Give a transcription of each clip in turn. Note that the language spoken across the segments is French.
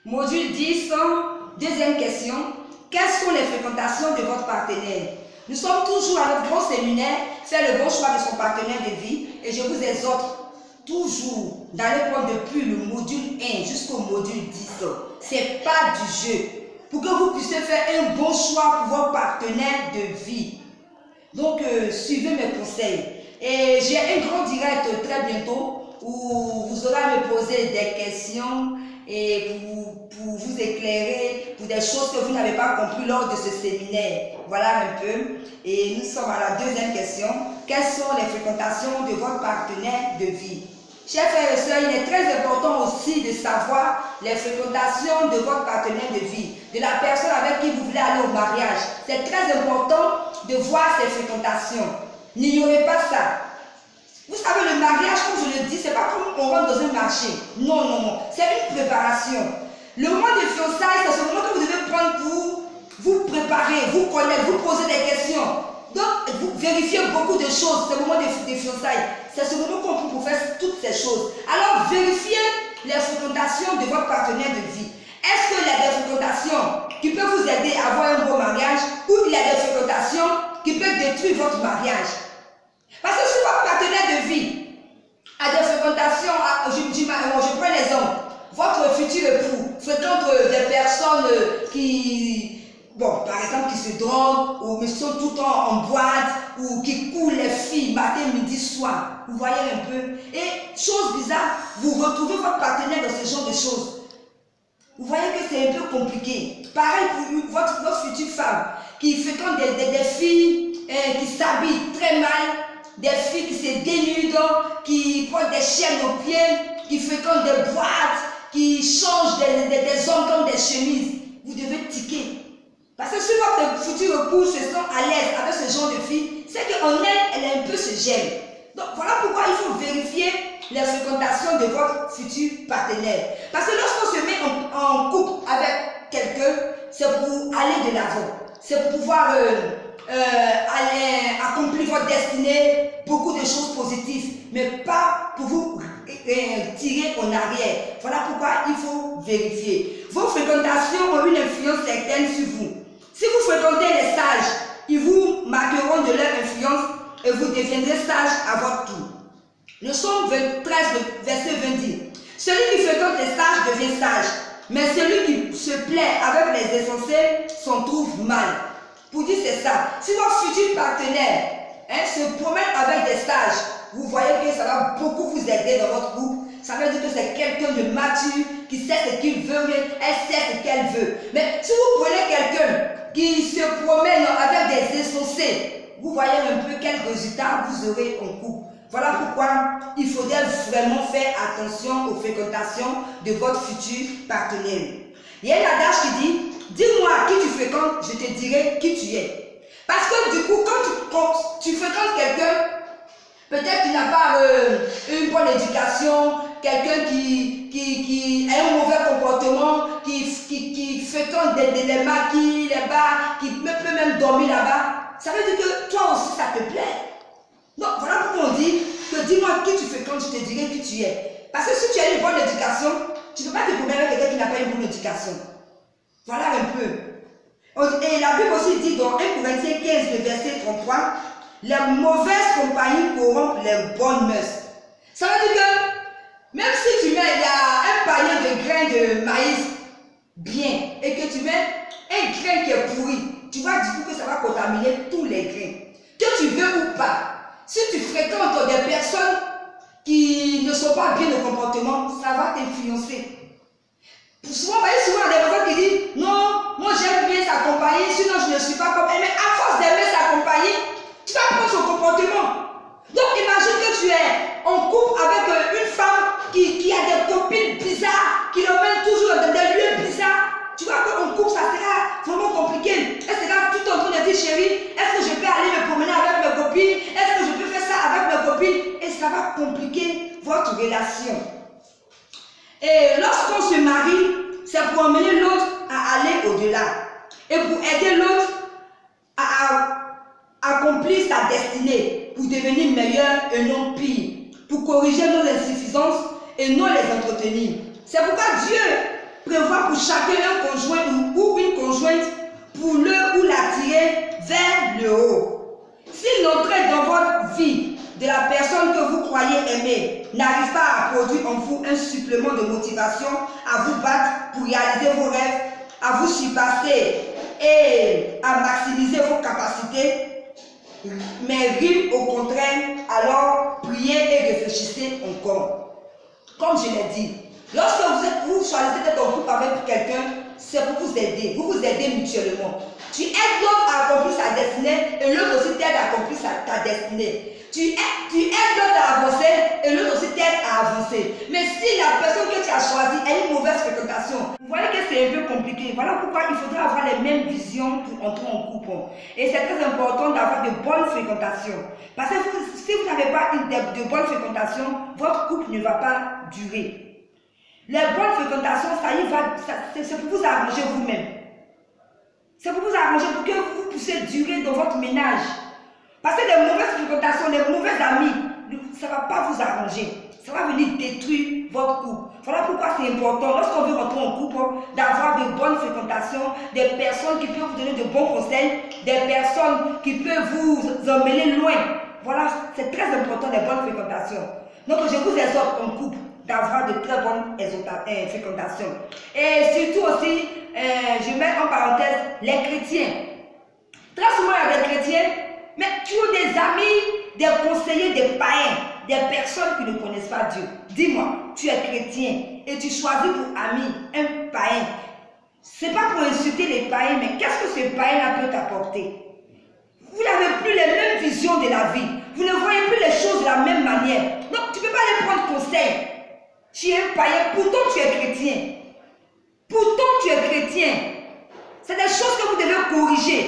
Module 10, deuxième question. Quelles sont les fréquentations de votre partenaire? Nous sommes toujours à notre grand séminaire, faire le bon choix de son partenaire de vie. Et je vous exhorte toujours d'aller prendre depuis le module 1 jusqu'au module 10. Ce n'est pas du jeu. Pour que vous puissiez faire un bon choix pour votre partenaire de vie. Donc, suivez mes conseils. Et j'ai un grand direct très bientôt où vous aurez à me poser des questions et pour vous éclairer pour des choses que vous n'avez pas compris lors de ce séminaire. Voilà un peu. Et nous sommes à la deuxième question. Quelles sont les fréquentations de votre partenaire de vie? Chers frères et sœurs, il est très important aussi de savoir les fréquentations de votre partenaire de vie, de la personne avec qui vous voulez aller au mariage. C'est très important de voir ces fréquentations. N'ignorez pas ça. Vous savez, le mariage, comme je le dis, c'est pas comme on rentre dans un marché. Non, non, non. C'est une préparation. Le moment de fiançailles, c'est ce moment que vous devez prendre pour vous préparer, vous connaître, vous poser des questions. Donc, vous vérifiez beaucoup de choses. C'est le moment des fiançailles. C'est ce moment qu'on peut pour faire toutes ces choses. Alors, vérifiez les fréquentations de votre partenaire de vie. Est-ce qu'il y a des fréquentations qui peuvent vous aider à avoir un bon mariage ou il y a des fréquentations qui peuvent détruire votre mariage? Parce que si votre partenaire de vie a des fréquentations, je prends l'exemple, votre futur époux fréquente des personnes qui, bon, par exemple, qui se droguent ou qui sont tout le temps en boîte ou qui coulent les filles matin, midi, soir. Vous voyez un peu. Et chose bizarre, vous retrouvez votre partenaire dans ce genre de choses. Vous voyez que c'est un peu compliqué. Pareil pour votre future femme qui fréquente des filles qui s'habillent très mal, des filles qui se dénudent, qui portent des chaînes aux pieds, qui fréquentent des boîtes, qui changent des hommes comme des chemises. Vous devez tiquer. Parce que si votre futur époux se sent à l'aise avec ce genre de fille, c'est qu'en elle est un peu se gêne. Donc voilà pourquoi il faut vérifier les fréquentations de votre futur partenaire. Parce que lorsqu'on se met en couple avec quelqu'un, c'est pour aller de l'avant. C'est pour pouvoir aller accomplir votre destinée, beaucoup de choses positives, mais pas pour vous tirer en arrière. Voilà pourquoi il faut vérifier. Vos fréquentations ont une influence certaine sur vous. Si vous fréquentez les sages, ils vous marqueront de leur influence et vous deviendrez sage à votre tour. Le psaume 13, verset 20 dit: celui qui fréquente les sages devient sage, mais celui qui se plaît avec les insensés s'en trouve mal. Pour dire c'est ça. Si votre futur partenaire se promène avec des sages, vous voyez que ça va beaucoup vous aider dans votre couple. Ça veut dire que c'est quelqu'un de mature, qui sait ce qu'il veut, mais elle sait ce qu'elle veut. Mais si vous prenez quelqu'un qui se promène avec des insensés, vous voyez un peu quel résultat vous aurez en couple. Voilà pourquoi il faudrait vraiment faire attention aux fréquentations de votre futur partenaire. Il y a un adage qui dit: dis-moi qui tu fréquentes, je te dirai qui tu es. Parce que du coup, quand tu fréquentes quelqu'un, peut-être qu'il n'a pas une bonne éducation, quelqu'un qui a un mauvais comportement, qui fréquente les maquis, les bars, qui peut même dormir là-bas, ça veut dire que toi aussi ça te plaît. Donc voilà pourquoi on dit que dis-moi qui tu fréquentes, je te dirai qui tu es. Parce que si tu as une bonne éducation, tu ne peux pas te promener avec quelqu'un qui n'a pas une bonne éducation. Voilà un peu. Et la Bible aussi dit dans 1 Corinthiens 15, le verset 33, les mauvaises compagnies corrompent les bonnes mœurs. Ça veut dire que même si tu mets, il y a un panier de grains de maïs bien et que tu mets un grain qui est pourri, tu vois du coup que ça va contaminer tous les grains. Que tu veux ou pas, si tu fréquentes des personnes qui ne sont pas bien de comportement, ça va t'influencer. Souvent, vous voyez souvent des personnes qui disent non, moi j'aime bien sa compagnie, sinon je ne suis pas comme elle. Mais à force d'aimer sa compagnie, tu vas prendre son comportement. Donc imagine que tu es en couple avec une femme qui a des copines bizarres, qui l'emmène toujours dans des lieux bizarres. Tu vois qu'en couple ça sera vraiment compliqué. Elle sera tout en train de dire chérie, est-ce que je peux aller me promener avec mes copines? Est-ce que je peux faire ça avec mes copines? Et ça va compliquer votre relation. Et lorsqu'on se marie, c'est pour emmener l'autre à aller au-delà. Et pour aider l'autre à accomplir sa destinée, pour devenir meilleur et non pire, pour corriger nos insuffisances et non les entretenir. C'est pourquoi Dieu prévoir pour chacun un conjoint ou une conjointe pour le ou l'attirer vers le haut. Si l'entrée dans votre vie de la personne que vous croyez aimer n'arrive pas à produire en vous un supplément de motivation à vous battre pour réaliser vos rêves, à vous surpasser et à maximiser vos capacités, mais rime au contraire, alors priez et réfléchissez encore. Comme je l'ai dit, lorsque vous choisissez d'être en couple avec quelqu'un, c'est pour vous aider. Vous vous aidez mutuellement. Tu aides l'autre à accomplir sa destinée et l'autre aussi t'aide à accomplir ta destinée. Tu aides l'autre à avancer et l'autre aussi t'aide à avancer. Mais si la personne que tu as choisie a une mauvaise fréquentation, vous voyez que c'est un peu compliqué. Voilà pourquoi il faudra avoir les mêmes visions pour entrer en couple. Et c'est très important d'avoir de bonnes fréquentations. Parce que si vous n'avez pas de bonnes fréquentations, votre couple ne va pas durer. Les bonnes fréquentations, c'est pour vous arranger vous-même. C'est pour vous arranger pour que vous puissiez durer dans votre ménage. Parce que les mauvaises fréquentations, les mauvais amis, ça ne va pas vous arranger. Ça va venir détruire votre couple. Voilà pourquoi c'est important, lorsqu'on veut rentrer en couple, d'avoir de bonnes fréquentations, des personnes qui peuvent vous donner de bons conseils, des personnes qui peuvent vous emmener loin. Voilà, c'est très important, les bonnes fréquentations. Donc, je vous exhorte en couple d'avoir de très bonnes fréquentations. Et surtout aussi, je mets en parenthèse les chrétiens. Très souvent, il y a des chrétiens, mais tu as des amis, des conseillers, des païens, des personnes qui ne connaissent pas Dieu. Dis-moi, tu es chrétien et tu choisis pour ami un païen. Ce n'est pas pour insulter les païens, mais qu'est-ce que ce païen peut t'apporter? Vous n'avez plus les mêmes visions de la vie. Vous ne voyez plus les choses de la même manière. Donc, tu ne peux pas les prendre conseil. Tu es un païen, pourtant tu es chrétien. Pourtant tu es chrétien. C'est des choses que vous devez corriger.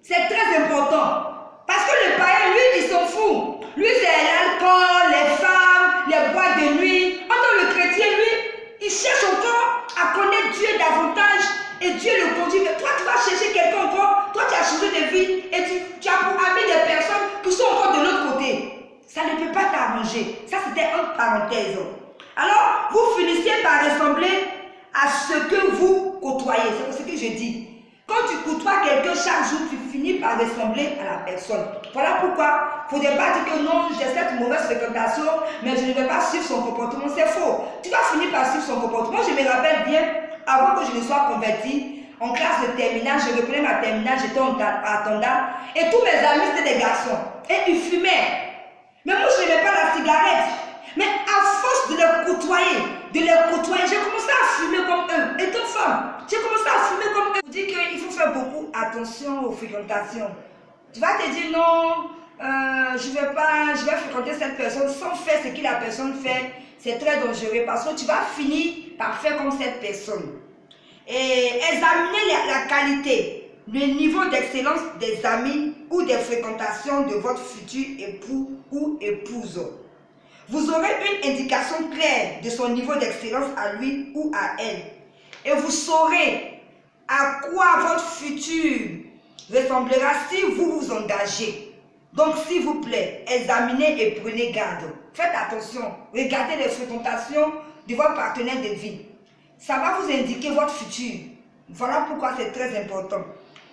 C'est très important. Parce que le païen, lui, il s'en fout. Lui, c'est l'alcool, les femmes, les boîtes de nuit. Pendant le chrétien, lui, il cherche encore à connaître Dieu davantage. Et Dieu le conduit. Mais toi, tu vas chercher quelqu'un encore. Toi, tu as changé de vie. Et tu as pour ami des personnes qui sont encore de l'autre côté. Ça ne peut pas t'arranger. Ça, c'était une parenthèse. Alors, vous finissez par ressembler à ce que vous côtoyez. C'est ce que je dis. Quand tu côtoies quelqu'un chaque jour, tu finis par ressembler à la personne. Voilà pourquoi il ne faudrait pas dire que non, j'ai cette mauvaise fréquentation, mais je ne vais pas suivre son comportement. C'est faux. Tu vas finir par suivre son comportement. Je me rappelle bien, avant que je ne sois convertie, en classe de terminale, je reprenais ma terminale, j'étais en attendant, et tous mes amis étaient des garçons. Et ils fumaient. Mais moi, je n'aimais pas la cigarette. Mais à force de les côtoyer, j'ai commencé à fumer comme eux. Étant femme, j'ai commencé à fumer comme eux. Je vous dis qu'il faut faire beaucoup attention aux fréquentations. Tu vas te dire non, je vais fréquenter cette personne sans faire ce que la personne fait. C'est très dangereux parce que tu vas finir par faire comme cette personne. Et examiner la qualité, le niveau d'excellence des amis ou des fréquentations de votre futur époux ou épouse. Vous aurez une indication claire de son niveau d'excellence à lui ou à elle. Et vous saurez à quoi votre futur ressemblera si vous vous engagez. Donc, s'il vous plaît, examinez et prenez garde. Faites attention. Regardez les fréquentations de votre partenaire de vie. Ça va vous indiquer votre futur. Voilà pourquoi c'est très important.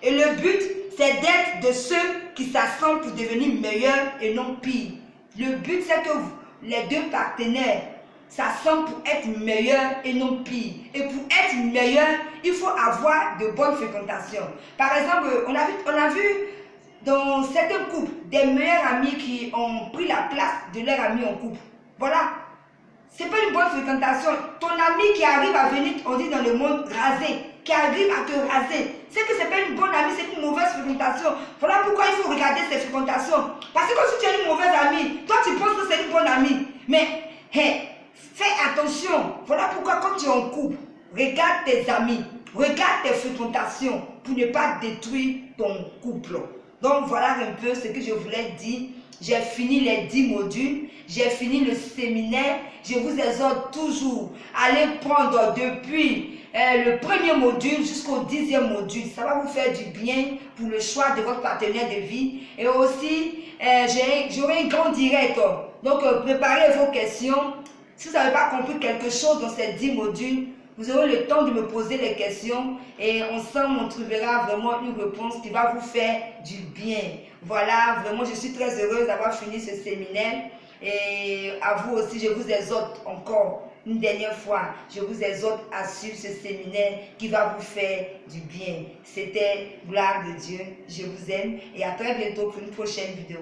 Et le but, c'est d'être de ceux qui s'assemblent pour devenir meilleurs et non pires. Le but, c'est que les deux partenaires s'assemblent pour être meilleurs et non pires. Et pour être meilleur, il faut avoir de bonnes fréquentations. Par exemple, on a vu dans certains couples des meilleurs amis qui ont pris la place de leur ami en couple. Voilà. Ce n'est pas une bonne fréquentation. Ton ami qui arrive à venir, on dit dans le monde, raser, qui arrive à te raser, c'est que ce n'est pas une bonne amie, c'est une mauvaise fréquentation. Voilà pourquoi il faut regarder ces fréquentations. Parce que si tu es une mauvaise amie, toi tu penses que c'est une bonne amie. Mais fais attention. Voilà pourquoi quand tu es en couple, regarde tes amis, regarde tes fréquentations pour ne pas détruire ton couple. Donc voilà un peu ce que je voulais dire. J'ai fini les 10 modules, j'ai fini le séminaire. Je vous exhorte toujours à aller prendre depuis le premier module jusqu'au 10e module. Ça va vous faire du bien pour le choix de votre partenaire de vie. Et aussi, j'aurai un grand direct. Donc, préparez vos questions. Si vous n'avez pas compris quelque chose dans ces 10 modules, Vous aurez le temps de me poser les questions et ensemble on trouvera vraiment une réponse qui va vous faire du bien. Voilà, vraiment je suis très heureuse d'avoir fini ce séminaire et à vous aussi je vous exhorte encore une dernière fois, je vous exhorte à suivre ce séminaire qui va vous faire du bien. C'était Gloire de Dieu, je vous aime et à très bientôt pour une prochaine vidéo.